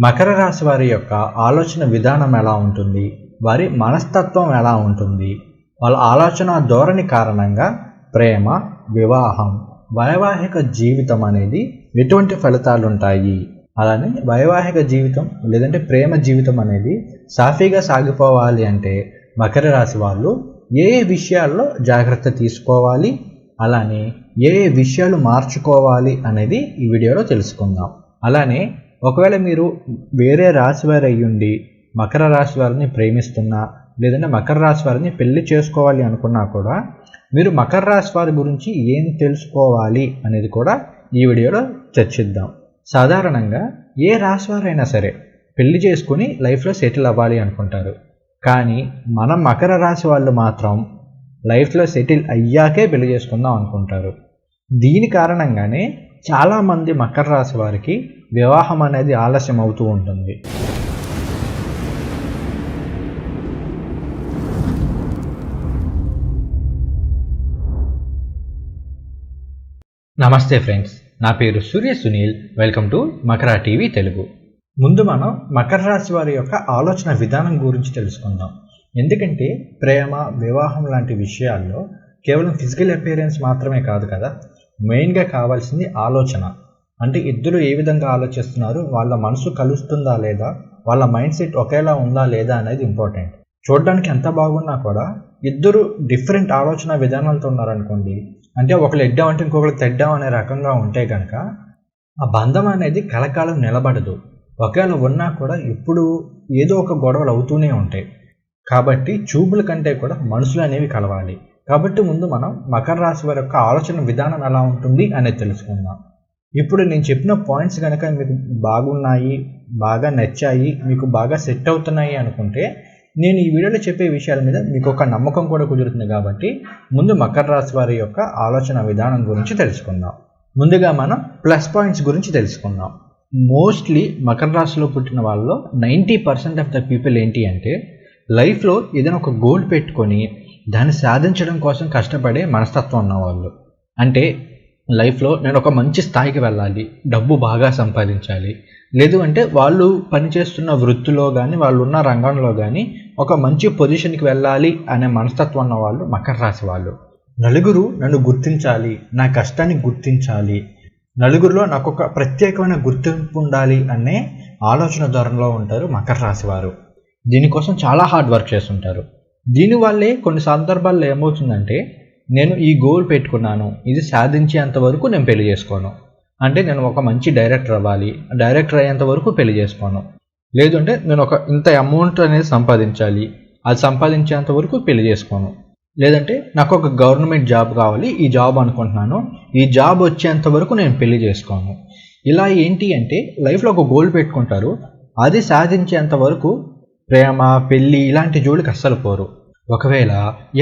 మకర రాశి వారి యొక్క ఆలోచన విధానం ఎలా ఉంటుంది, వారి మనస్తత్వం ఎలా ఉంటుంది, వాళ్ళ ఆలోచన ధోరణి కారణంగా ప్రేమ, వివాహం, వైవాహిక జీవితం అనేది ఎటువంటి ఫలితాలు ఉంటాయి, అలానే వైవాహిక జీవితం లేదంటే ప్రేమ జీవితం అనేది సాఫీగా సాగిపోవాలి అంటే మకర రాశి వాళ్ళు ఏ విషయాల్లో జాగ్రత్త తీసుకోవాలి, అలానే ఏ విషయాలు మార్చుకోవాలి అనేది ఈ వీడియోలో తెలుసుకుందాం. అలానే ఒకవేళ మీరు వేరే రాశి వారు అయ్యుండి మకర రాశి వారిని ప్రేమిస్తున్నా లేదంటే మకర రాశి వారిని పెళ్లి చేసుకోవాలి అనుకున్నా కూడా మీరు మకర రాశి వారి గురించి ఏం తెలుసుకోవాలి అనేది కూడా ఈ వీడియోలో చర్చిద్దాం. సాధారణంగా ఏ రాశి వారైనా సరే పెళ్లి చేసుకుని లైఫ్లో సెటిల్ అవ్వాలి అనుకుంటారు. కానీ మన మకర రాశి వాళ్ళు మాత్రం లైఫ్లో సెటిల్ అయ్యాకే పెళ్లి చేసుకుందాం అనుకుంటారు. దీని కారణంగానే చాలామంది మకర రాశి వారికి వివాహం అనేది ఆలస్యం అవుతూ ఉంటుంది. నమస్తే ఫ్రెండ్స్, నా పేరు సూర్య Sunil. Welcome to Makar TV Telugu. ముందు మనం మకర రాశి వారి యొక్క ఆలోచన విధానం గురించి తెలుసుకుందాం. ఎందుకంటే ప్రేమ, వివాహం లాంటి విషయాల్లో కేవలం ఫిజికల్ అపియరెన్స్ మాత్రమే కాదు కదా, మెయిన్గా కావాల్సింది ఆలోచన. అంటే ఇద్దరు ఏ విధంగా ఆలోచిస్తున్నారు, వాళ్ళ మనసు కలుస్తుందా లేదా, వాళ్ళ మైండ్ సెట్ ఒకేలా ఉందా లేదా అనేది ఇంపార్టెంట్. చూడడానికి ఎంత బాగున్నా కూడా ఇద్దరు డిఫరెంట్ ఆలోచన విధానాలతో ఉన్నారనుకోండి, అంటే ఒకళ్ళు ఎడ్డామంటే ఇంకొకరు తెడ్డాం అనే రకంగా ఉంటే కనుక ఆ బంధం అనేది కలకాలం నిలబడదు. ఒకవేళ ఉన్నా కూడా ఇప్పుడు ఏదో ఒక గొడవలు అవుతూనే ఉంటాయి. కాబట్టి చూపుల కంటే కూడా మనసులు అనేవి కలవాలి. కాబట్టి ముందు మనం మకర రాశి వారి యొక్క ఆలోచన విధానం ఎలా ఉంటుంది అనేది తెలుసుకుందాం. ఇప్పుడు నేను చెప్పిన పాయింట్స్ కనుక మీకు బాగున్నాయి, బాగా నచ్చాయి, మీకు బాగా సెట్ అవుతున్నాయి అనుకుంటే నేను ఈ వీడియోలో చెప్పే విషయాల మీద మీకు ఒక నమ్మకం కూడా కుదురుతుంది. కాబట్టి ముందు మకర రాశి వారి యొక్క ఆలోచన విధానం గురించి తెలుసుకుందాం. ముందుగా మనం ప్లస్ పాయింట్స్ గురించి తెలుసుకుందాం. మోస్ట్లీ మకర రాశిలో పుట్టిన వాళ్ళలో 90% ఆఫ్ ద పీపుల్ ఏంటి అంటే లైఫ్లో ఏదైనా ఒక గోల్ పెట్టుకొని దాన్ని సాధించడం కోసం కష్టపడే మనస్తత్వం ఉన్నవాళ్ళు. అంటే లైఫ్లో నేను ఒక మంచి స్థాయికి వెళ్ళాలి, డబ్బు బాగా సంపాదించాలి, లేదు అంటే వాళ్ళు పనిచేస్తున్న వృత్తిలో కానీ వాళ్ళు ఉన్న రంగంలో కానీ ఒక మంచి పొజిషన్కి వెళ్ళాలి అనే మనస్తత్వం ఉన్న వాళ్ళు మకర రాశి వాళ్ళు. నలుగురు నన్ను గుర్తించాలి, నా కష్టాన్ని గుర్తించాలి, నలుగురిలో నాకు ఒక ప్రత్యేకమైన గుర్తింపు ఉండాలి అనే ఆలోచన ధోరణిలో ఉంటారు మకర రాశి వారు. దీనికోసం చాలా హార్డ్ వర్క్ చేస్తుంటారు. దీనివల్లే కొన్ని సందర్భాల్లో ఏమవుతుందంటే నేను ఈ గోల్ పెట్టుకున్నాను, ఇది సాధించేంత వరకు నేను పెళ్లి చేసుకోను, అంటే నేను ఒక మంచి డైరెక్టర్ అవ్వాలి, డైరెక్టర్ అయ్యేంత వరకు పెళ్లి చేసుకోను, లేదు అంటే నేను ఒక ఇంత అమౌంట్ అనేది సంపాదించాలి, అది సంపాదించేంత వరకు పెళ్లి చేసుకోను, లేదంటే నాకు ఒక గవర్నమెంట్ జాబ్ కావాలి, ఈ జాబ్ అనుకుంటున్నాను, ఈ జాబ్ వచ్చేంత వరకు నేను పెళ్లి చేసుకోను. ఇలా ఏంటి అంటే లైఫ్లో ఒక గోల్ పెట్టుకుంటారు, అది సాధించేంత వరకు ప్రేమ, పెళ్ళి ఇలాంటి జోలికి అస్సలు పోరు. ఒకవేళ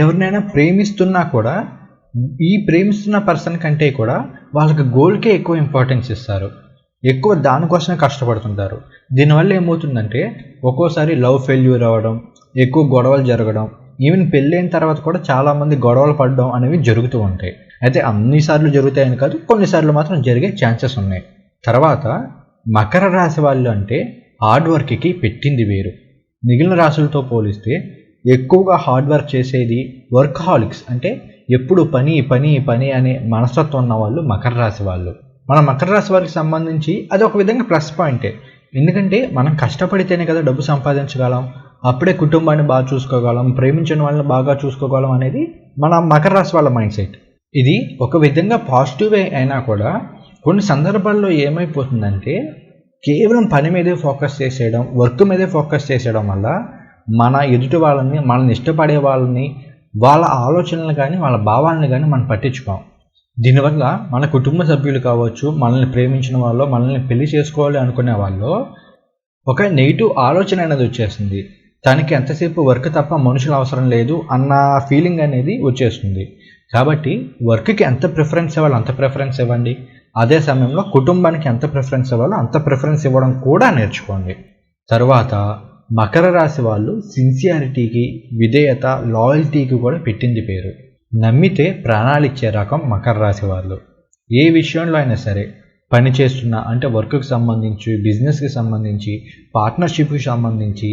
ఎవరినైనా ప్రేమిస్తున్నా కూడా ఈ ప్రేమిస్తున్న పర్సన్ కంటే కూడా వాళ్ళకి గోల్కే ఎక్కువ ఇంపార్టెన్స్ ఇస్తారు, ఎక్కువ దానికోసమే కష్టపడుతుంటారు. దీనివల్ల ఏమవుతుందంటే ఒక్కోసారి లవ్ ఫెయిల్యూర్ అవ్వడం, ఎక్కువ గొడవలు జరగడం, ఈవెన్ పెళ్ళైన తర్వాత కూడా చాలామంది గొడవలు పడడం అనేవి జరుగుతూ ఉంటాయి. అయితే అన్నిసార్లు జరుగుతాయని కాదు, కొన్నిసార్లు మాత్రం జరిగే ఛాన్సెస్ ఉన్నాయి. తర్వాత మకర రాశి వాళ్ళు అంటే హార్డ్ వర్క్కి పెట్టింది వేరు. మిగిలిన రాశులతో పోలిస్తే ఎక్కువగా హార్డ్ వర్క్ చేసేది వర్కహాలిక్స్, అంటే ఎప్పుడు పని పని పని అనే మనస్తత్వం ఉన్న వాళ్ళు మకర రాశి వాళ్ళు. మన మకర రాశి వారికి సంబంధించి అది ఒక విధంగా ప్లస్ పాయింటే. ఎందుకంటే మనం కష్టపడితేనే కదా డబ్బు సంపాదించగలం, అప్పుడే కుటుంబాన్ని బాగా చూసుకోగలం, ప్రేమించిన వాళ్ళని బాగా చూసుకోగలం అనేది మన మకర రాశి వాళ్ళ మైండ్ సెట్. ఇది ఒక విధంగా పాజిటివే అయినా కూడా కొన్ని సందర్భాల్లో ఏమైపోతుందంటే కేవలం పని మీదే ఫోకస్ చేసేయడం, వర్క్ మీదే ఫోకస్ చేసేయడం వల్ల మన ఎదుటి వాళ్ళని, మనల్ని ఇష్టపడే వాళ్ళని, వాళ్ళ ఆలోచనలు కానీ వాళ్ళ భావాలను కానీ మనం పట్టించుకోం. దీనివల్ల మన కుటుంబ సభ్యులు కావచ్చు, మనల్ని ప్రేమించిన వాళ్ళు, మనల్ని పెళ్లి చేసుకోవాలి అనుకునే వాళ్ళు ఒక నెగిటివ్ ఆలోచన అనేది వచ్చేస్తుంది. తనకి ఎంతసేపు వర్క్ తప్ప మనుషులు అవసరం లేదు అన్న ఫీలింగ్ అనేది వచ్చేస్తుంది. కాబట్టి వర్క్కి ఎంత ప్రిఫరెన్స్ ఇవ్వాలో అంత ప్రిఫరెన్స్ ఇవ్వండి, అదే సమయంలో కుటుంబానికి ఎంత ప్రిఫరెన్స్ ఇవ్వాలో అంత ప్రిఫరెన్స్ ఇవ్వడం కూడా నేర్చుకోండి. తర్వాత మకర రాశి వాళ్ళు సిన్సియారిటీకి, విధేయత, లాయల్టీకి కూడా పెట్టింది పేరు. నమ్మితే ప్రాణాలు ఇచ్చే రకం మకర రాశి వాళ్ళు. ఏ విషయంలో అయినా సరే పని చేస్తున్న అంటే వర్క్కి సంబంధించి, బిజినెస్కి సంబంధించి, పార్ట్నర్షిప్కి సంబంధించి,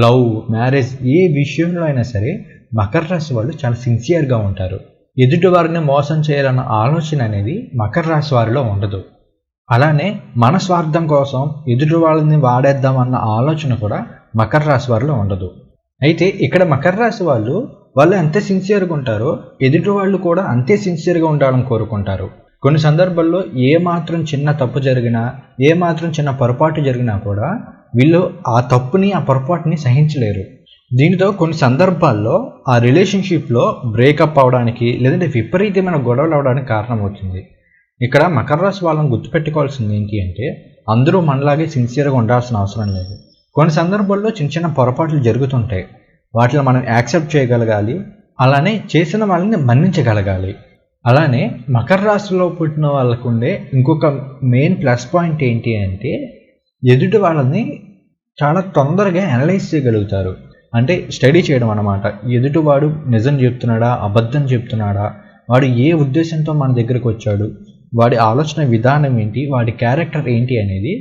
లవ్, మ్యారేజ్ ఏ విషయంలో అయినా సరే మకర రాశి వాళ్ళు చాలా సిన్సియర్గా ఉంటారు. ఎదుటి వారిని మోసం చేయాలన్న ఆలోచన అనేది మకర రాశి వారిలో ఉండదు. అలానే మన స్వార్థం కోసం ఎదుటి వాళ్ళని వాడేద్దామన్న ఆలోచన కూడా మకర రాశి వారిలో ఉండదు. అయితే ఇక్కడ మకర రాశి వాళ్ళు ఎంత సిన్సియర్గా ఉంటారో ఎదుటి వాళ్ళు కూడా అంతే సిన్సియర్గా ఉండాలని కోరుకుంటారు. కొన్ని సందర్భాల్లో ఏ మాత్రం చిన్న తప్పు జరిగినా, ఏ మాత్రం చిన్న పొరపాటు జరిగినా కూడా వీళ్ళు ఆ తప్పుని, ఆ పొరపాటుని సహించలేరు. దీనితో కొన్ని సందర్భాల్లో ఆ రిలేషన్షిప్లో బ్రేకప్ అవడానికి లేదంటే విపరీతమైన గొడవలు అవడానికి కారణమవుతుంది. ఇక్కడ మకర రాశి వాళ్ళని గుర్తుపెట్టుకోవాల్సింది ఏంటి అంటే, అందరూ మనలాగే సిన్సియర్గా ఉండాల్సిన అవసరం లేదు. కొన్ని సందర్భాల్లో చిన్న చిన్న పొరపాట్లు జరుగుతుంటాయి, వాటిని మనం యాక్సెప్ట్ చేయగలగాలి. అలానే చేసిన వాళ్ళని మన్నించగలగాలి. అలానే మకర రాశిలో పుట్టిన వాళ్ళకు ఉండే ఇంకొక మెయిన్ ప్లస్ పాయింట్ ఏంటి అంటే, ఎదుటి వాళ్ళని చాలా తొందరగా అనలైజ్ చేయగలుగుతారు. అంటే స్టడీ చేయడం అన్నమాట. ఎదుటివాడు నిజం చెప్తున్నాడా, అబద్ధం చెప్తున్నాడా, వాడు ఏ ఉద్దేశంతో మన దగ్గరకు వచ్చాడు, వాడి ఆలోచన విధానం ఏంటి, వాడి క్యారెక్టర్ ఏంటి అనేది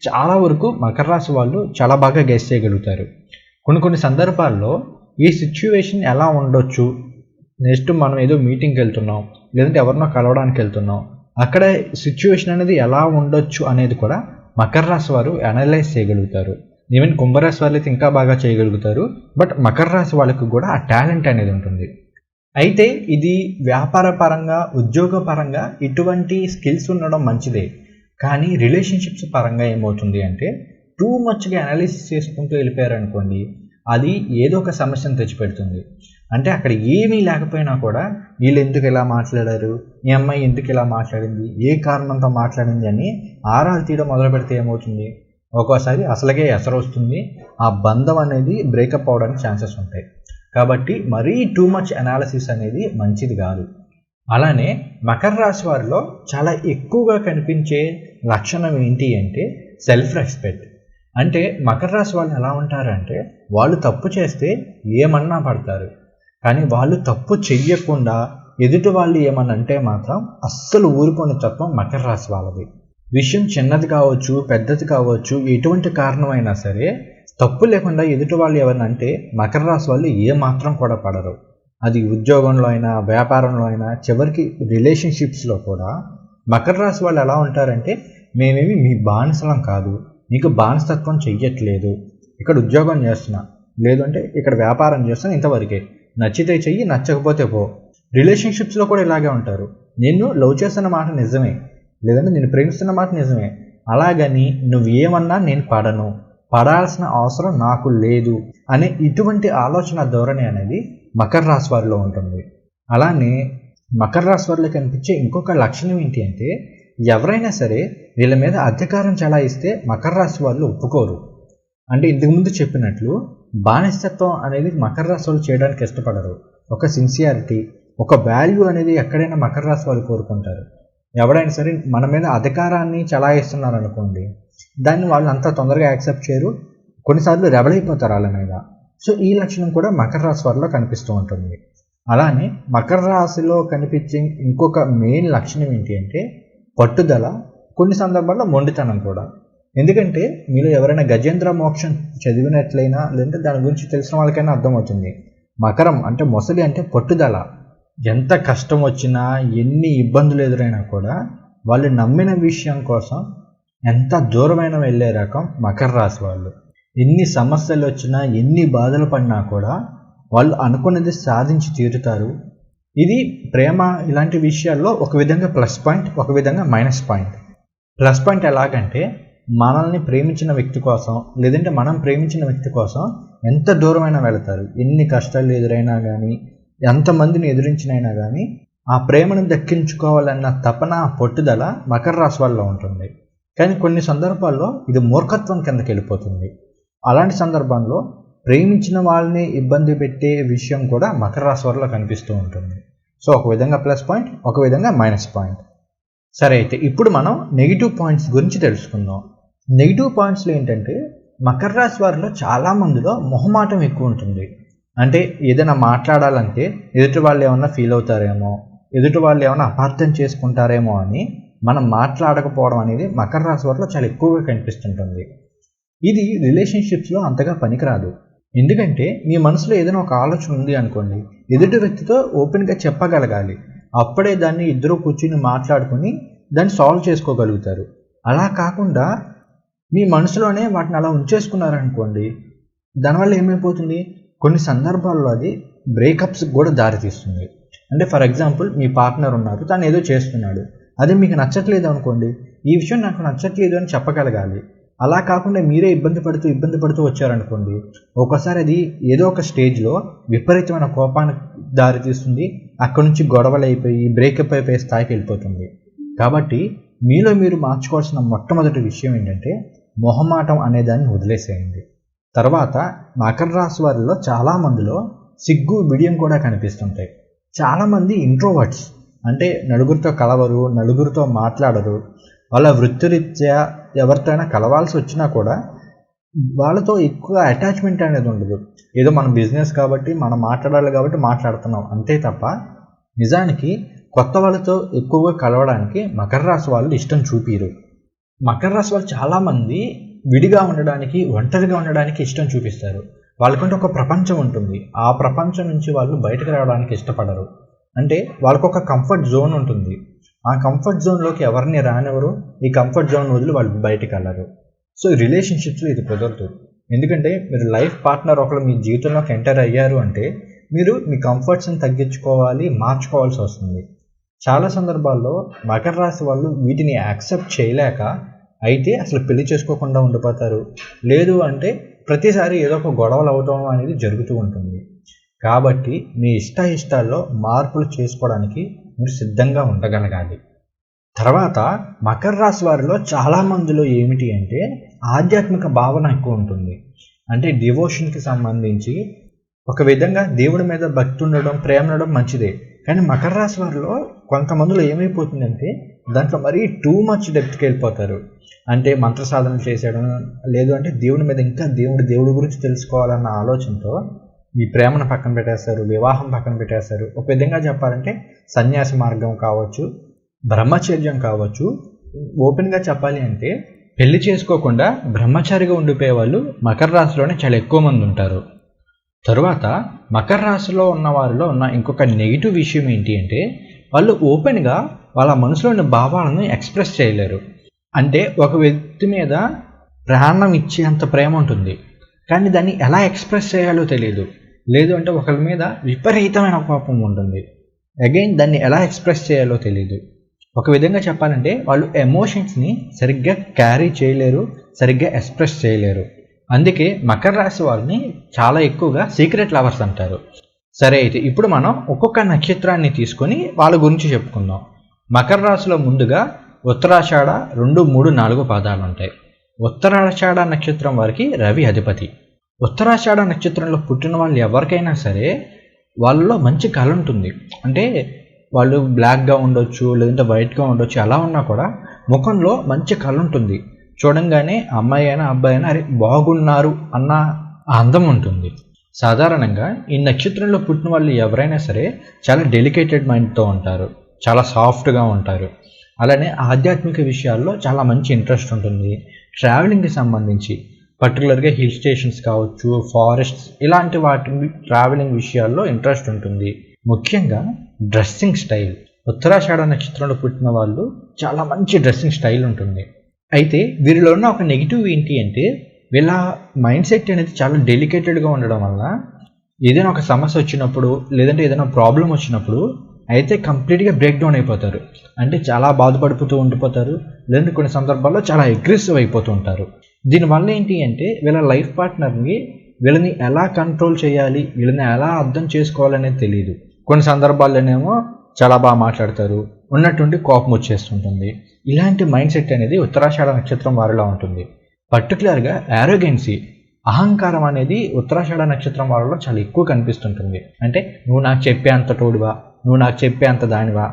చాలా వరకు మకర రాశి వాళ్ళు చాలా బాగా గెస్ చేయగలుగుతారు. కొన్ని సందర్భాల్లో ఈ సిచ్యువేషన్ ఎలా ఉండొచ్చు, నెక్స్ట్ మనం ఏదో మీటింగ్కి వెళ్తున్నాం లేదంటే ఎవరినో కలవడానికి వెళ్తున్నాం, అక్కడ సిచ్యువేషన్ అనేది ఎలా ఉండొచ్చు అనేది కూడా మకర రాశి వారు అనలైజ్ చేయగలుగుతారు. ఈవెన్ కుంభరాశి వాళ్ళు అయితే ఇంకా బాగా చేయగలుగుతారు. బట్ మకర రాశి వాళ్ళకు కూడా ఆ టాలెంట్ అనేది ఉంటుంది. అయితే ఇది వ్యాపార పరంగా, ఉద్యోగ పరంగా ఇటువంటి స్కిల్స్ ఉండడం మంచిదే. కానీ రిలేషన్షిప్స్ పరంగా ఏమవుతుంది అంటే, టూ మచ్గా అనాలిసిస్ చేసుకుంటూ వెళ్ళిపోయారనుకోండి, అది ఏదో ఒక సమస్యను తెచ్చిపెడుతుంది. అంటే అక్కడ ఏమీ లేకపోయినా కూడా వీళ్ళు ఎందుకు ఇలా మాట్లాడారు, ఈ అమ్మాయి ఎందుకు ఇలా మాట్లాడింది, ఏ కారణంతో మాట్లాడింది అని ఆరాలు తీయడం మొదలు పెడితే ఏమవుతుంది, ఒక్కోసారి అసలుగే ఎసరు వస్తుంది. ఆ బంధం అనేది బ్రేకప్ అవడానికి ఛాన్సెస్ ఉంటాయి. కాబట్టి మరీ టూ మచ్ అనాలిసిస్ అనేది మంచిది కాదు. అలానే మకర రాశి వారిలో చాలా ఎక్కువగా కనిపించే లక్షణం ఏంటి అంటే సెల్ఫ్ రెస్పెక్ట్. అంటే మకర రాశి వాళ్ళు ఎలా ఉంటారంటే, వాళ్ళు తప్పు చేస్తే ఏమన్నా పడతారు, కానీ వాళ్ళు తప్పు చెయ్యకుండా ఎదుటి వాళ్ళు ఏమన్నా అంటే మాత్రం అస్సలు ఊరుకొని తత్వం మకర రాశి వాళ్ళది. విషయం చిన్నది కావచ్చు, పెద్దది కావచ్చు, ఎటువంటి కారణమైనా సరే తప్పు లేకుండా ఎదుటి వాళ్ళు ఎవరిని అంటే మకర రాశి వాళ్ళు ఏమాత్రం కూడా పడరు. అది ఉద్యోగంలో అయినా, వ్యాపారంలో అయినా, చివరికి రిలేషన్షిప్స్లో కూడా మకర రాశి వాళ్ళు ఎలా ఉంటారంటే, మేమేమి మీ బానిసలం కాదు, నీకు బానిసత్వం చెయ్యట్లేదు, ఇక్కడ ఉద్యోగం చేస్తున్నా, లేదంటే ఇక్కడ వ్యాపారం చేస్తున్నా, ఇంతవరకే, నచ్చితే చెయ్యి, నచ్చకపోతే పో. రిలేషన్షిప్స్లో కూడా ఇలాగే ఉంటారు. నేను లవ్ చేస్తున్న మాట నిజమే, లేదంటే నేను ప్రేమిస్తున్న మాట నిజమే, అలాగని నువ్వు ఏమన్నా నేను పడను, పడాల్సిన అవసరం నాకు లేదు అనే ఇటువంటి ఆలోచన ధోరణి అనేది మకర రాశి వారిలో ఉంటుంది. అలానే మకర రాశి వారిలో కనిపించే ఇంకొక లక్షణం ఏంటి అంటే, ఎవరైనా సరే వీళ్ళ మీద అధికారం చలాయిస్తే మకర రాశి వాళ్ళు ఒప్పుకోరు. అంటే ఇంతకుముందు చెప్పినట్లు బానిసత్వం అనేది మకర రాశి వాళ్ళు చేయడానికి ఇష్టపడరు. ఒక సిన్సియారిటీ, ఒక వాల్యూ అనేది ఎక్కడైనా మకర రాశి వాళ్ళు కోరుకుంటారు. ఎవరైనా సరే మన మీద అధికారాన్ని చలాయిస్తున్నారు అనుకోండి, దాన్ని వాళ్ళు అంత తొందరగా యాక్సెప్ట్ చేయరు, కొన్నిసార్లు రెబల్ అయిపోతారు వాళ్ళ మీద. సో ఈ లక్షణం కూడా మకర రాశి వారిలో కనిపిస్తూ ఉంటుంది. అలానే మకర రాశిలో కనిపించే ఇంకొక మెయిన్ లక్షణం ఏంటి అంటే పట్టుదల, కొన్ని సందర్భాల్లో మొండితనం కూడా. ఎందుకంటే మీరు ఎవరైనా గజేంద్ర మోక్షం చదివినట్లయినా లేదంటే దాని గురించి తెలిసిన వాళ్ళకైనా అర్థమవుతుంది. మకరం అంటే మొసలి అంటే పట్టుదల. ఎంత కష్టం వచ్చినా, ఎన్ని ఇబ్బందులు ఎదురైనా కూడా వాళ్ళు నమ్మిన విషయం కోసం ఎంత దూరమైన వెళ్ళే రకం మకర రాశి వాళ్ళు. ఎన్ని సమస్యలు వచ్చినా, ఎన్ని బాధలు పడినా కూడా వాళ్ళు అనుకున్నది సాధించి తీరుతారు. ఇది ప్రేమ ఇలాంటి విషయాల్లో ఒక విధంగా ప్లస్ పాయింట్, ఒక విధంగా మైనస్ పాయింట్. ప్లస్ పాయింట్ ఎలాగంటే, మనల్ని ప్రేమించిన వ్యక్తి కోసం లేదంటే మనం ప్రేమించిన వ్యక్తి కోసం ఎంత దూరమైనా వెళతారు. ఎన్ని కష్టాలు ఎదురైనా కానీ, ఎంతమందిని ఎదిరించినైనా కానీ ఆ ప్రేమను దక్కించుకోవాలన్న తపన, పట్టుదల మకర రాశి వాళ్ళలో ఉంటుంది. కానీ కొన్ని సందర్భాల్లో ఇది మూర్ఖత్వం కిందకి వెళ్ళిపోతుంది. అలాంటి సందర్భంలో ప్రేమించిన వాళ్ళని ఇబ్బంది పెట్టే విషయం కూడా మకర రాశి వారిలో కనిపిస్తూ ఉంటుంది. సో ఒక విధంగా ప్లస్ పాయింట్, ఒక విధంగా మైనస్ పాయింట్. సరే, అయితే ఇప్పుడు మనం నెగిటివ్ పాయింట్స్ గురించి తెలుసుకుందాం. నెగిటివ్ పాయింట్స్లో ఏంటంటే, మకర రాశి వారిలో చాలామందిలో మొహమాటం ఎక్కువ ఉంటుంది. అంటే ఏదైనా మాట్లాడాలంటే ఎదుటి వాళ్ళు ఏమన్నా ఫీల్ అవుతారేమో, ఎదుటి వాళ్ళు ఏమైనా అపార్థం చేసుకుంటారేమో అని మనం మాట్లాడకపోవడం అనేది మకర రాశి వారిలో చాలా ఎక్కువగా కనిపిస్తుంటుంది. ఇది రిలేషన్షిప్స్లో అంతగా పనికిరాదు. ఎందుకంటే మీ మనసులో ఏదైనా ఒక ఆలోచన ఉంది అనుకోండి, ఎదుటి వ్యక్తితో ఓపెన్గా చెప్పగలగాలి. అప్పుడే దాన్ని ఇద్దరు కూర్చుని మాట్లాడుకుని దాన్ని సాల్వ్ చేసుకోగలుగుతారు. అలా కాకుండా మీ మనసులోనే వాటిని అలా ఉంచేసుకున్నారనుకోండి, దానివల్ల ఏమైపోతుంది, కొన్ని సందర్భాల్లో అది బ్రేకప్స్కి కూడా దారితీస్తుంది. అంటే ఫర్ ఎగ్జాంపుల్ మీ పార్ట్నర్ ఉన్నారు, తను ఏదో చేస్తున్నాడు, అది మీకు నచ్చట్లేదు అనుకోండి, ఈ విషయం నాకు నచ్చట్లేదు అని చెప్పగలగాలి. అలా కాకుండా మీరే ఇబ్బంది పడుతూ వచ్చారనుకోండి, ఒకసారి అది ఏదో ఒక స్టేజ్లో విపరీతమైన కోపానికి దారితీస్తుంది. అక్కడి నుంచి గొడవలు అయిపోయి బ్రేకప్ అయిపోయే స్థాయికి వెళ్ళిపోతుంది. కాబట్టి మీలో మీరు మార్చుకోవాల్సిన మొట్టమొదటి విషయం ఏంటంటే మొహమాటం అనేదాన్ని వదిలేసేయండి. తర్వాత మకర రాశి వారిలో చాలామందిలో సిగ్గు బిడియం కూడా కనిపిస్తుంటాయి. చాలామంది ఇంట్రోవర్ట్స్, అంటే నలుగురితో కలవరు, నలుగురితో మాట్లాడరు. వాళ్ళ వృత్తిరీత్యా ఎవరితో అయినా కలవాల్సి వచ్చినా కూడా వాళ్ళతో ఎక్కువ అటాచ్మెంట్ అనేది ఉండదు. ఏదో మన బిజినెస్ కాబట్టి మనం మాట్లాడాలి కాబట్టి మాట్లాడుతున్నాం అంతే తప్ప నిజానికి కొత్త వాళ్ళతో ఎక్కువగా కలవడానికి మకర రాశి వాళ్ళు ఇష్టం చూపిరు. మకర రాశి వాళ్ళు చాలామంది విడిగా ఉండడానికి, ఒంటరిగా ఉండడానికి ఇష్టం చూపిస్తారు. వాళ్ళకంటే ఒక ప్రపంచం ఉంటుంది, ఆ ప్రపంచం నుంచి వాళ్ళు బయటకు రావడానికి ఇష్టపడరు. అంటే వాళ్ళకు ఒక కంఫర్ట్ జోన్ ఉంటుంది, ఆ కంఫర్ట్ జోన్లోకి ఎవరిని రానివ్వరు. ఈ కంఫర్ట్ జోన్ వదిలి వాళ్ళు బయటకు వెళ్ళరు. సో రిలేషన్షిప్స్లో ఇది కుదరదు. ఎందుకంటే మీరు లైఫ్ పార్ట్నర్ ఒకరు మీ జీవితంలోకి ఎంటర్ అయ్యారు అంటే మీరు మీ కంఫర్ట్స్ని తగ్గించుకోవాలి, మార్చుకోవాల్సి వస్తుంది. చాలా సందర్భాల్లో మకర రాశి వాళ్ళు వీటిని యాక్సెప్ట్ చేయలేక అయితే అసలు పెళ్లి చేసుకోకుండా ఉండిపోతారు. లేదు అంటే ప్రతిసారి ఏదో ఒక గొడవలు అవడం అనేది జరుగుతూ ఉంటుంది. కాబట్టి మీ ఇష్టాల్లో మార్పులు చేసుకోవడానికి మీరు సిద్ధంగా ఉండగలగాలి. తర్వాత మకర రాశి వారిలో చాలామందిలో ఏమిటి అంటే ఆధ్యాత్మిక భావన ఎక్కువ ఉంటుంది. అంటే డివోషన్కి సంబంధించి ఒక విధంగా దేవుడి మీద భక్తి ఉండడం, ప్రేమ ఉండడం మంచిదే. కానీ మకర రాశి వారిలో కొంతమందిలో ఏమైపోతుందంటే దాంట్లో మరీ టూ మచ్ డెప్త్కి వెళ్ళిపోతారు. అంటే మంత్ర సాధన చేసేయడం, లేదు అంటే దేవుడి మీద ఇంకా దేవుడి గురించి తెలుసుకోవాలన్న ఆలోచనతో ఈ ప్రేమను పక్కన పెట్టేస్తారు, వివాహం పక్కన పెట్టేస్తారు. ఒక విధంగా చెప్పాలంటే సన్యాసి మార్గం కావచ్చు, బ్రహ్మచర్యం కావచ్చు. ఓపెన్గా చెప్పాలి అంటే పెళ్లి చేసుకోకుండా బ్రహ్మచారిగా ఉండిపోయే వాళ్ళు మకర రాశిలోనే చాలా ఎక్కువ మంది ఉంటారు. తరువాత మకర రాశిలో ఉన్న వారిలో ఉన్న ఇంకొక నెగిటివ్ విషయం ఏంటి అంటే వాళ్ళు ఓపెన్గా వాళ్ళ మనసులో ఉన్న భావాలను ఎక్స్ప్రెస్ చేయలేరు. అంటే ఒక వ్యక్తి మీద ప్రాణం ఇచ్చేంత ప్రేమ ఉంటుంది, కానీ దాన్ని ఎలా ఎక్స్ప్రెస్ చేయాలో తెలియదు. లేదు అంటే ఒకరి మీద విపరీతమైన కోపం ఉంటుంది, అగైన్ దాన్ని ఎలా ఎక్స్ప్రెస్ చేయాలో తెలియదు. ఒక విధంగా చెప్పాలంటే వాళ్ళు ఎమోషన్స్ని సరిగ్గా క్యారీ చేయలేరు, సరిగ్గా ఎక్స్ప్రెస్ చేయలేరు. అందుకే మకర రాశి వారిని చాలా ఎక్కువగా సీక్రెట్ లవర్స్ అంటారు. సరే, అయితే ఇప్పుడు మనం ఒక్కొక్క నక్షత్రాన్ని తీసుకొని వాళ్ళ గురించి చెప్పుకుందాం. మకర రాశిలో ముందుగా ఉత్తరాషాఢ 2, 3, 4 పాదాలు ఉంటాయి. ఉత్తరాషాఢ నక్షత్రం వారికి రవి అధిపతి. ఉత్తరాషాఢ నక్షత్రంలో పుట్టిన వాళ్ళు ఎవరికైనా సరే వాళ్ళలో మంచి కళ ఉంటుంది. అంటే వాళ్ళు బ్లాక్గా ఉండొచ్చు, లేదంటే వైట్గా ఉండొచ్చు, అలా ఉన్నా కూడా ముఖంలో మంచి కళ ఉంటుంది. చూడంగానే అమ్మాయి అయినా అబ్బాయి అయినా అరే బాగున్నారు అన్న అందం ఉంటుంది. సాధారణంగా ఈ నక్షత్రంలో పుట్టిన వాళ్ళు ఎవరైనా సరే చాలా డెలికేటెడ్ మైండ్తో ఉంటారు, చాలా సాఫ్ట్గా ఉంటారు. అలానే ఆధ్యాత్మిక విషయాల్లో చాలా మంచి ఇంట్రెస్ట్ ఉంటుంది. ట్రావెలింగ్కి సంబంధించి పర్టికులర్గా హిల్ స్టేషన్స్ కావచ్చు, ఫారెస్ట్స్, ఇలాంటి వాటి ట్రావెలింగ్ విషయాల్లో ఇంట్రెస్ట్ ఉంటుంది. ముఖ్యంగా డ్రెస్సింగ్ స్టైల్, ఉత్తరాషాఢ నక్షత్రంలో పుట్టిన వాళ్ళు చాలా మంచి డ్రెస్సింగ్ స్టైల్ ఉంటుంది. అయితే వీరిలో ఉన్న ఒక నెగిటివ్ ఏంటి అంటే వీళ్ళ మైండ్ సెట్ అనేది చాలా డెలికేటెడ్గా ఉండడం వల్ల ఏదైనా ఒక సమస్య వచ్చినప్పుడు, లేదంటే ఏదైనా ప్రాబ్లం వచ్చినప్పుడు అయితే కంప్లీట్గా బ్రేక్ డౌన్ అయిపోతారు. అంటే చాలా బాధపడిపోతూ ఉండిపోతారు, లేదంటే కొన్ని సందర్భాల్లో చాలా అగ్రెసివ్ అయిపోతూ ఉంటారు. దీనివల్ల ఏంటి అంటే వీళ్ళ లైఫ్ పార్ట్నర్ని వీళ్ళని ఎలా కంట్రోల్ చేయాలి, వీళ్ళని ఎలా అర్థం చేసుకోవాలనేది తెలియదు. కొన్ని సందర్భాల్లోనేమో చాలా బాగా మాట్లాడతారు, ఉన్నట్టుండి కోపం వచ్చేస్తుంటుంది. ఇలాంటి మైండ్ సెట్ అనేది ఉత్తరాషాఢ నక్షత్రం వారిలో ఉంటుంది. పర్టికులర్గా యారోగెన్సీ, అహంకారం అనేది ఉత్తరాషాఢ నక్షత్రం వారిలో చాలా ఎక్కువ కనిపిస్తుంటుంది. అంటే నువ్వు నాకు చెప్పే అంత తోడువా, నువ్వు నాకు చెప్పే అంత దానివా,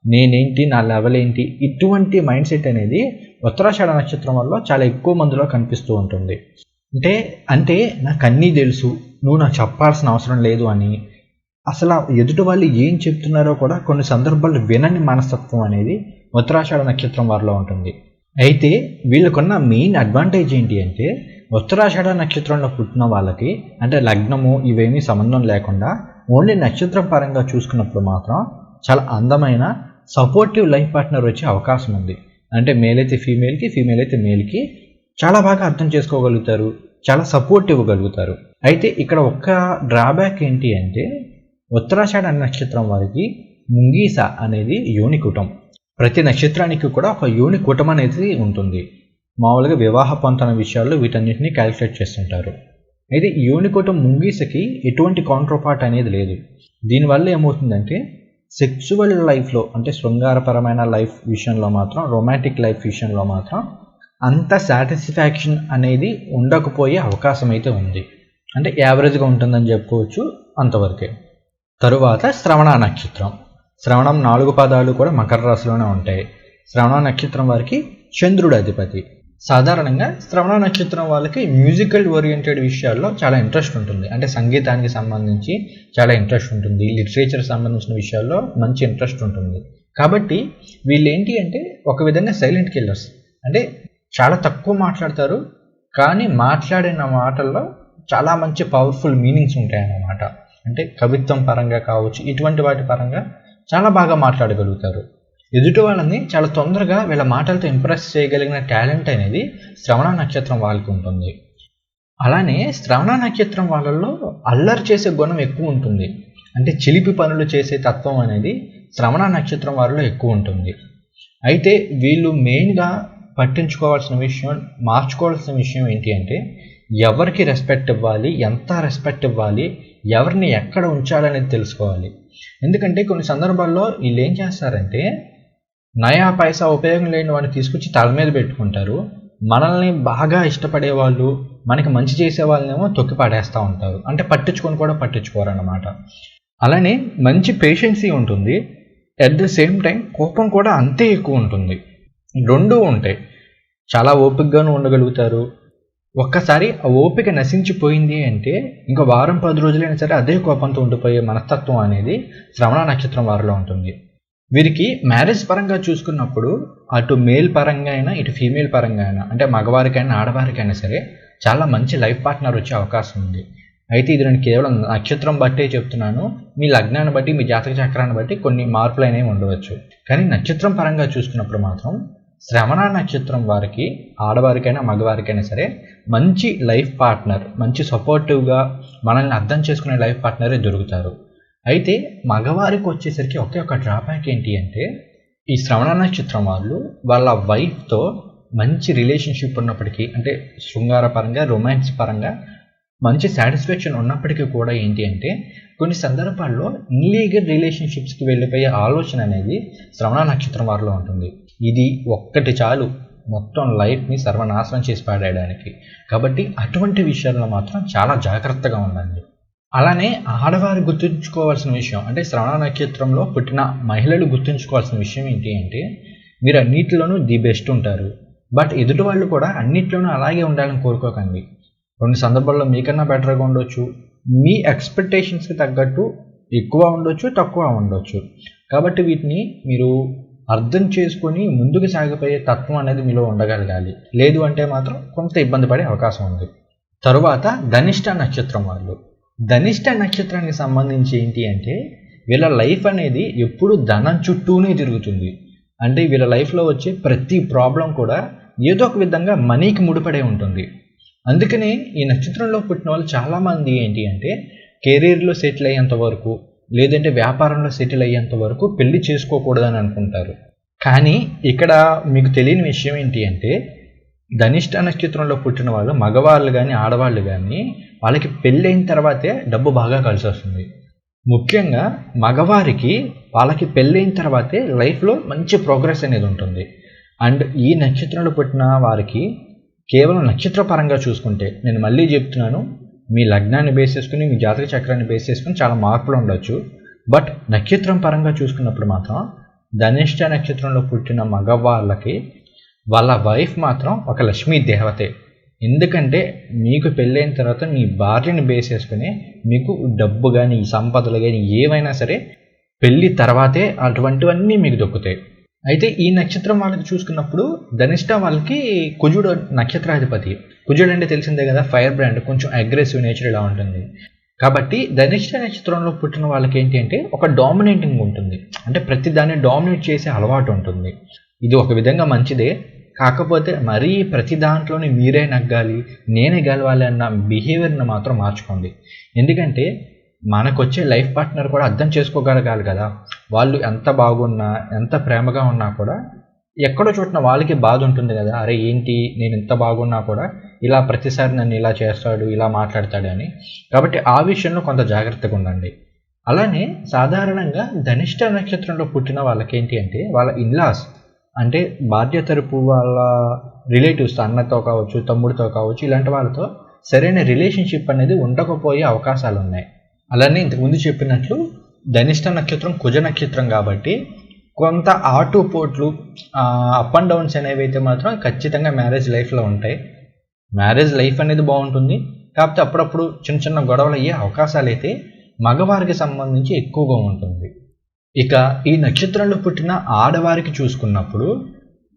నేనేంటి, నా లెవెల్ ఏంటి, ఇటువంటి మైండ్ సెట్ అనేది ఉత్తరాషాఢ నక్షత్రం వల్ల చాలా ఎక్కువ మందిలో కనిపిస్తూ ఉంటుంది. అంటే నాకు అన్నీ తెలుసు, నువ్వు నాకు చెప్పాల్సిన అవసరం లేదు అని, అసలు ఎదుటి వాళ్ళు ఏం చెప్తున్నారో కూడా కొన్ని సందర్భాల్లో వినని మనస్తత్వం అనేది ఉత్తరాషాఢ నక్షత్రం వారిలో ఉంటుంది. అయితే వీళ్ళకున్న మెయిన్ అడ్వాంటేజ్ ఏంటి అంటే ఉత్తరాషాఢ నక్షత్రంలో పుట్టిన వాళ్ళకి అంటే లగ్నము ఇవేమీ సంబంధం లేకుండా ఓన్లీ నక్షత్రం పరంగా చూసుకున్నప్పుడు మాత్రం చాలా అందమైన సపోర్టివ్ లైఫ్ పార్ట్నర్ వచ్చే అవకాశం ఉంది. అంటే మేల్ అయితే ఫీమేల్కి, ఫీమేల్ అయితే మేల్కి చాలా బాగా అర్థం చేసుకోగలుగుతారు, చాలా సపోర్ట్ ఇవ్వగలుగుతారు. అయితే ఇక్కడ ఒక్క డ్రాబ్యాక్ ఏంటి అంటే ఉత్తరాషాఢ నక్షత్రం వారికి ముంగీస అనేది యోనికుటం. ప్రతి నక్షత్రానికి కూడా ఒక యోనికుటం అనేది ఉంటుంది. మామూలుగా వివాహ పొంతన విషయాల్లో వీటన్నిటిని క్యాలిక్యులేట్ చేస్తుంటారు. అయితే యోనికుటం ముంగీసకి ఎటువంటి కౌంటర్పార్ట్ అనేది లేదు. దీనివల్ల ఏమవుతుందంటే సెక్సువల్ లైఫ్లో అంటే శృంగారపరమైన లైఫ్ విషయంలో మాత్రం, రొమాంటిక్ లైఫ్ విషయంలో మాత్రం అంత సాటిస్ఫాక్షన్ అనేది ఉండకపోయే అవకాశం అయితే ఉంది. అంటే యావరేజ్గా ఉంటుందని చెప్పుకోవచ్చు, అంతవరకే. తరువాత శ్రవణ నక్షత్రం. శ్రవణం 4 పాదాలు కూడా మకర రాశిలోనే ఉంటాయి. శ్రవణ నక్షత్రం వారికి చంద్రుడు అధిపతి. సాధారణంగా శ్రవణ నక్షత్రం వాళ్ళకి మ్యూజికల్ ఓరియంటెడ్ విషయాల్లో చాలా ఇంట్రెస్ట్ ఉంటుంది. అంటే సంగీతానికి సంబంధించి చాలా ఇంట్రెస్ట్ ఉంటుంది, లిటరేచర్ సంబంధించిన విషయాల్లో మంచి ఇంట్రెస్ట్ ఉంటుంది. కాబట్టి వీళ్ళు ఏంటి అంటే ఒక విధంగా సైలెంట్ కిల్లర్స్. అంటే చాలా తక్కువ మాట్లాడతారు, కానీ మాట్లాడిన మాటల్లో చాలా మంచి పవర్ఫుల్ మీనింగ్స్ ఉంటాయన్నమాట. అంటే కవిత్వం పరంగా కావచ్చు, ఇటువంటి వాటి పరంగా చాలా బాగా మాట్లాడగలుగుతారు. ఎదుటి వాళ్ళని చాలా తొందరగా వీళ్ళ మాటలతో ఇంప్రెస్ చేయగలిగిన టాలెంట్ అనేది శ్రవణ నక్షత్రం వాళ్ళకి ఉంటుంది. అలానే శ్రవణ నక్షత్రం వాళ్ళల్లో అల్లరి చేసే గుణం ఎక్కువ ఉంటుంది. అంటే చిలిపి పనులు చేసే తత్వం అనేది శ్రవణ నక్షత్రం వారిలో ఎక్కువ ఉంటుంది. అయితే వీళ్ళు మెయిన్గా పట్టించుకోవాల్సిన విషయం, మార్చుకోవాల్సిన విషయం ఏంటి అంటే ఎవరికి రెస్పెక్ట్ ఇవ్వాలి, ఎంత రెస్పెక్ట్ ఇవ్వాలి, ఎవరిని ఎక్కడ ఉంచాలనేది తెలుసుకోవాలి. ఎందుకంటే కొన్ని సందర్భాల్లో వీళ్ళు ఏం చేస్తారంటే నయా పైసా ఉపయోగం లేని వాడిని తీసుకొచ్చి తల మీద పెట్టుకుంటారు. మనల్ని బాగా ఇష్టపడే వాళ్ళు, మనకి మంచి చేసే వాళ్ళనేమో తొక్కి పడేస్తూ ఉంటారు. అంటే పట్టించుకొని కూడా పట్టించుకోరు అన్నమాట. అలానే మంచి పేషెన్సీ ఉంటుంది, అట్ ద సేమ్ టైం కోపం కూడా అంతే ఎక్కువ ఉంటుంది. రెండూ ఉంటాయి. చాలా ఓపికగాను ఉండగలుగుతారు. ఒక్కసారి ఆ ఓపిక నశించిపోయింది అంటే ఇంకా వారం 10 రోజులైనా సరే అదే కోపంతో ఉండిపోయే మనస్తత్వం అనేది శ్రవణ నక్షత్రం వారిలో ఉంటుంది. వీరికి మ్యారేజ్ పరంగా చూసుకున్నప్పుడు అటు మేల్ పరంగా అయినా ఇటు ఫీమేల్ పరంగా అయినా, అంటే మగవారికైనా ఆడవారికైనా సరే చాలా మంచి లైఫ్ పార్ట్నర్ వచ్చే అవకాశం ఉంది. అయితే ఇది నేను కేవలం నక్షత్రం బట్టే చెప్తున్నాను. మీ లగ్నాన్ని బట్టి, మీ జాతక చక్రాన్ని బట్టి కొన్ని మార్పులు అనేవి ఉండవచ్చు. కానీ నక్షత్రం పరంగా చూసుకున్నప్పుడు మాత్రం శ్రవణ నక్షత్రం వారికి ఆడవారికైనా మగవారికైనా సరే మంచి లైఫ్ పార్ట్నర్, మంచి సపోర్టివ్గా మనల్ని అర్థం చేసుకునే లైఫ్ పార్ట్నరే దొరుకుతారు. అయితే మగవారికి వచ్చేసరికి ఒకే ఒక డ్రాబ్యాక్ ఏంటి అంటే ఈ శ్రవణ నక్షత్రం వాళ్ళు వాళ్ళ వైఫ్తో మంచి రిలేషన్షిప్ ఉన్నప్పటికీ, అంటే శృంగార పరంగా, రొమాన్స్ పరంగా మంచి సాటిస్ఫాక్షన్ ఉన్నప్పటికీ కూడా ఏంటి అంటే కొన్ని సందర్భాల్లో ఇన్లీగల్ రిలేషన్షిప్స్కి వెళ్ళిపోయే ఆలోచన అనేది శ్రవణ నక్షత్రం వారిలో ఉంటుంది. ఇది ఒక్కటి చాలు మొత్తం లైఫ్ని సర్వనాశనం చేసి పాడేయడానికి. కాబట్టి అటువంటి విషయాల్లో మాత్రం చాలా జాగ్రత్తగా ఉండండి. అలానే ఆడవారు గుర్తుంచుకోవాల్సిన విషయం, అంటే శ్రవణ నక్షత్రంలో పుట్టిన మహిళలు గుర్తుంచుకోవాల్సిన విషయం ఏంటి అంటే మీరు అన్నిటిలోనూ ది బెస్ట్ ఉంటారు. బట్ ఎదుటి వాళ్ళు కూడా అన్నిట్లోనూ అలాగే ఉండాలని కోరుకోకండి. కొన్ని సందర్భాల్లో మీకన్నా బెటర్గా ఉండొచ్చు, మీ ఎక్స్పెక్టేషన్స్కి తగ్గట్టు ఎక్కువ ఉండొచ్చు, తక్కువ ఉండొచ్చు. కాబట్టి వీటిని మీరు అర్థం చేసుకొని ముందుకు సాగిపోయే తత్వం అనేది మీలో ఉండగలగాలి. లేదు అంటే మాత్రం కొంత ఇబ్బంది పడే అవకాశం ఉంది. తరువాత ధనిష్ట నక్షత్రం వాళ్ళు. ధనిష్ట నక్షత్రానికి సంబంధించి ఏంటి అంటే వీళ్ళ లైఫ్ అనేది ఎప్పుడు ధనం చుట్టూనే తిరుగుతుంది. అంటే వీళ్ళ లైఫ్లో వచ్చే ప్రతి ప్రాబ్లం కూడా ఏదో ఒక విధంగా మనీకి ముడిపడే ఉంటుంది. అందుకనే ఈ నక్షత్రంలో పుట్టిన వాళ్ళు చాలామంది ఏంటి అంటే కెరీర్లో సెటిల్ అయ్యేంత వరకు, లేదంటే వ్యాపారంలో సెటిల్ అయ్యేంత వరకు పెళ్లి చేసుకోకూడదని అనుకుంటారు. కానీ ఇక్కడ మీకు తెలియని విషయం ఏంటి అంటే ధనిష్ట నక్షత్రంలో పుట్టిన వాళ్ళు, మగవాళ్ళు కానీ ఆడవాళ్ళు కానీ, వాళ్ళకి పెళ్ళైన తర్వాతే డబ్బు బాగా కలిసి వస్తుంది. ముఖ్యంగా మగవారికి వాళ్ళకి పెళ్ళైన తర్వాతే లైఫ్లో మంచి ప్రోగ్రెస్ అనేది ఉంటుంది. అండ్ ఈ నక్షత్రంలో పుట్టిన వారికి కేవలం నక్షత్ర పరంగా చూసుకుంటే, నేను మళ్ళీ చెప్తున్నాను, మీ లగ్నాన్ని బేస్ చేసుకుని, మీ జాతక చక్రాన్ని బేస్ చేసుకుని చాలా మార్పులు ఉండొచ్చు. బట్ నక్షత్రం పరంగా చూసుకున్నప్పుడు మాత్రం ధనిష్ట నక్షత్రంలో పుట్టిన మగవాళ్ళకి వాళ్ళ వైఫ్ మాత్రం ఒక లక్ష్మీ దేవతే. ఎందుకంటే మీకు పెళ్ళైన తర్వాత మీ భార్యని బేస్ చేసుకుని మీకు డబ్బు కానీ, సంపదలు కానీ ఏవైనా సరే పెళ్ళి తర్వాతే అటువంటివన్నీ మీకు దొక్కుతాయి. అయితే ఈ నక్షత్రం వాళ్ళకి చూసుకున్నప్పుడు ధనిష్ట వాళ్ళకి కుజుడు నక్షత్రాధిపతి. కుజుడు అంటే తెలిసిందే కదా, ఫైర్ బ్రాండ్, కొంచెం అగ్రెసివ్ నేచర్ ఇలా ఉంటుంది. కాబట్టి ధనిష్ట నక్షత్రంలో పుట్టిన వాళ్ళకి ఏంటి అంటే ఒక డామినేటింగ్ ఉంటుంది, అంటే ప్రతి దాన్ని డామినేట్ చేసే అలవాటు ఉంటుంది. ఇది ఒక విధంగా మంచిదే. కాకపోతే మరీ ప్రతి దాంట్లోనే మీరే నగ్గాలి, నేనే గెలవాలి అన్న బిహేవియర్ని మాత్రం మార్చుకోండి. ఎందుకంటే మనకొచ్చే లైఫ్ పార్ట్నర్ కూడా అర్థం చేసుకోగలగాలి కదా. వాళ్ళు ఎంత బాగున్నా, ఎంత ప్రేమగా ఉన్నా కూడా ఎక్కడో చోటున వాళ్ళకి బాధ ఉంటుంది కదా, అరే ఏంటి నేను ఇంత బాగున్నా కూడా ఇలా ప్రతిసారి నన్ను ఇలా చేస్తాడు, ఇలా మాట్లాడతాడు అని. కాబట్టి ఆ విషయంలో కొంత జాగ్రత్తగా ఉండండి. అలానే సాధారణంగా ధనిష్ట నక్షత్రంలో పుట్టిన వాళ్ళకి ఏంటి అంటే వాళ్ళ ఇన్లాస్, అంటే భార్య తరపు వాళ్ళ రిలేటివ్స్, అన్నతో కావచ్చు, తమ్ముడితో కావచ్చు, ఇలాంటి వాళ్ళతో సరైన రిలేషన్షిప్ అనేది ఉండకపోయే అవకాశాలు ఉన్నాయి. అలానే ఇంతకుముందు చెప్పినట్లు ధనిష్ట నక్షత్రం కుజ నక్షత్రం కాబట్టి కొంత ఆటుపోట్లు, అప్ అండ్ డౌన్స్ అనేవి అయితే మాత్రం ఖచ్చితంగా మ్యారేజ్ లైఫ్లో ఉంటాయి. మ్యారేజ్ లైఫ్ అనేది బాగుంటుంది, కాకపోతే అప్పుడప్పుడు చిన్న చిన్న గొడవలు అయ్యే అవకాశాలు అయితే మగవారికి సంబంధించి ఎక్కువగా ఉంటుంది. ఇక ఈ నక్షత్రంలో పుట్టిన ఆడవారికి చూసుకున్నప్పుడు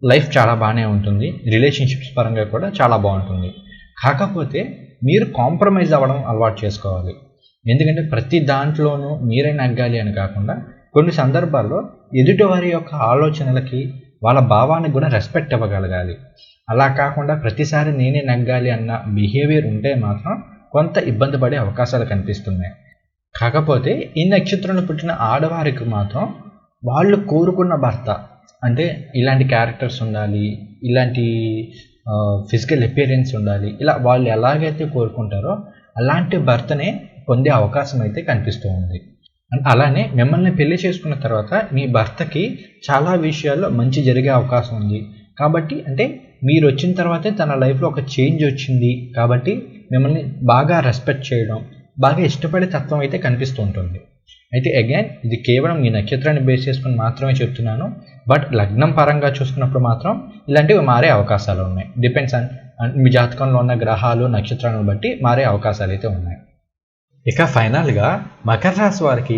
లైఫ్ చాలా బాగానే ఉంటుంది, రిలేషన్షిప్స్ పరంగా కూడా చాలా బాగుంటుంది. కాకపోతే మీరు కాంప్రమైజ్ అవ్వడం అలవాటు చేసుకోవాలి. ఎందుకంటే ప్రతి దాంట్లోనూ మీరే నగ్గాలి అని కాకుండా కొన్ని సందర్భాల్లో ఎదుటివారి యొక్క ఆలోచనలకి, వాళ్ళ భావానికి కూడా రెస్పెక్ట్ ఇవ్వగలగాలి. అలా కాకుండా ప్రతిసారి నేనే నగ్గాలి అన్న బిహేవియర్ ఉంటే మాత్రం కొంత ఇబ్బంది పడే అవకాశాలు కనిపిస్తున్నాయి. కాకపోతే ఈ నక్షత్రంలో పుట్టిన ఆడవారికి మాత్రం వాళ్ళు కోరుకున్న భర్త, అంటే ఇలాంటి క్యారెక్టర్స్ ఉండాలి, ఇలాంటి ఫిజికల్ అపియరెన్స్ ఉండాలి, ఇలా వాళ్ళు ఎలాగైతే కోరుకుంటారో అలాంటి భర్తనే పొందే అవకాశం అయితే కనిపిస్తూ ఉంది. అలానే మిమ్మల్ని పెళ్లి చేసుకున్న తర్వాత మీ భర్తకి చాలా విషయాల్లో మంచి జరిగే అవకాశం ఉంది. కాబట్టి అంటే మీరు వచ్చిన తర్వాతే తన లైఫ్లో ఒక చేంజ్ వచ్చింది కాబట్టి మిమ్మల్ని బాగా రెస్పెక్ట్ చేయడం, బాగా ఇష్టపడే తత్వం అయితే కనిపిస్తూ ఉంటుంది. అయితే అగైన్ ఇది కేవలం మీ నక్షత్రాన్ని బేస్ చేసుకుని మాత్రమే చెప్తున్నాను. బట్ లగ్నం పరంగా చూసుకున్నప్పుడు మాత్రం ఇలాంటివి మారే అవకాశాలు ఉన్నాయి. డిపెండ్స్ ఆన్ మీ జాతకంలో ఉన్న గ్రహాలు, నక్షత్రాలను బట్టి మారే అవకాశాలు అయితే ఉన్నాయి. ఇక ఫైనల్గా మకర రాశి వారికి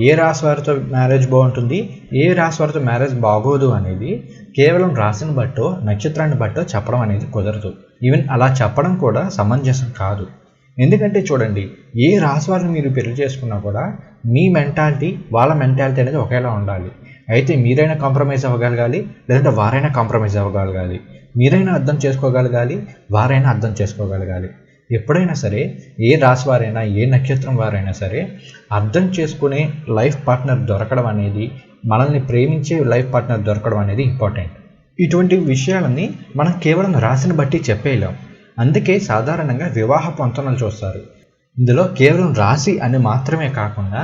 ఏ రాశి వారితో మ్యారేజ్ బాగుంటుంది, ఏ రాశి వారితో మ్యారేజ్ బాగోదు అనేది కేవలం రాశిని బట్టో నక్షత్రాన్ని బట్టో చెప్పడం అనేది కుదరదు. ఈవెన్ అలా చెప్పడం కూడా సమంజసం కాదు. ఎందుకంటే చూడండి, ఏ రాశి వారిని మీరు పెళ్లి చేసుకున్నా కూడా మీ మెంటాలిటీ వాళ్ళ మెంటాలిటీ అనేది ఒకేలా ఉండాలి. అయితే మీరైనా కాంప్రమైజ్ అవ్వగలగాలి, లేదంటే వారైనా కాంప్రమైజ్ అవ్వగలగాలి. మీరైనా అర్థం చేసుకోగలగాలి, వారైనా అర్థం చేసుకోగలగాలి. ఎప్పుడైనా సరే ఏ రాశి వారైనా, ఏ నక్షత్రం వారైనా సరే అర్థం చేసుకునే లైఫ్ పార్ట్నర్ దొరకడం అనేది, మనల్ని ప్రేమించే లైఫ్ పార్ట్నర్ దొరకడం అనేది ఇంపార్టెంట్. ఇటువంటి విషయాలన్నీ మనం కేవలం రాశిని బట్టి చెప్పేయలేం. అందుకే సాధారణంగా వివాహ పొంతనలు చూస్తారు. ఇందులో కేవలం రాశి అని మాత్రమే కాకుండా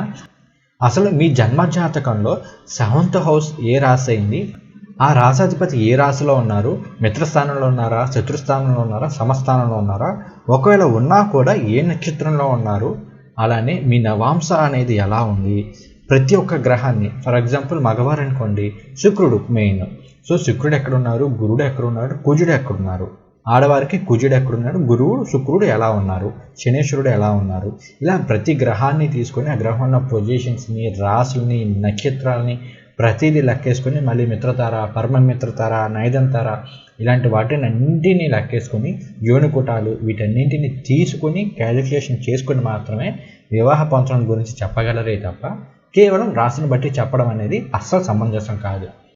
అసలు మీ జన్మజాతకంలో 7th హౌస్ ఏ రాశి అయింది, ఆ రాశాధిపతి ఏ రాశిలో ఉన్నారు, మిత్రస్థానంలో ఉన్నారా, శత్రుస్థానంలో ఉన్నారా, సమస్థానంలో ఉన్నారా, ఒకవేళ ఉన్నా కూడా ఏ నక్షత్రంలో ఉన్నారు, అలానే మీ నవాంశ అనేది ఎలా ఉంది, ప్రతి ఒక్క గ్రహాన్ని, ఫర్ ఎగ్జాంపుల్ మగవారు అనుకోండి శుక్రుడు మెయిన్, సో శుక్రుడు ఎక్కడున్నారు, గురుడు ఎక్కడున్నాడు, కుజుడు ఎక్కడున్నారు, ఆడవారికి కుజుడు ఎక్కడున్నాడు, గురువు శుక్రుడు ఎలా ఉన్నారు, శనేశ్వరుడు ఎలా ఉన్నారు, ఇలా ప్రతి గ్రహాన్ని తీసుకొని ఆ గ్రహంలో పొజిషన్స్ని, రాశుల్ని, నక్షత్రాలని ప్రతిదీ లెక్కేసుకొని మళ్ళీ మిత్రతార, పరమమిత్రతార, నైదంతార ఇలాంటి వాటిని అన్నింటినీ లెక్కేసుకొని యోనికుటాలు వీటన్నింటినీ తీసుకొని క్యాలిక్యులేషన్ చేసుకొని మాత్రమే వివాహ పొంతనం గురించి చెప్పగలరే తప్ప కేవలం రాశిని బట్టి చెప్పడం అనేది అస్సలు సమంజసం కాదు.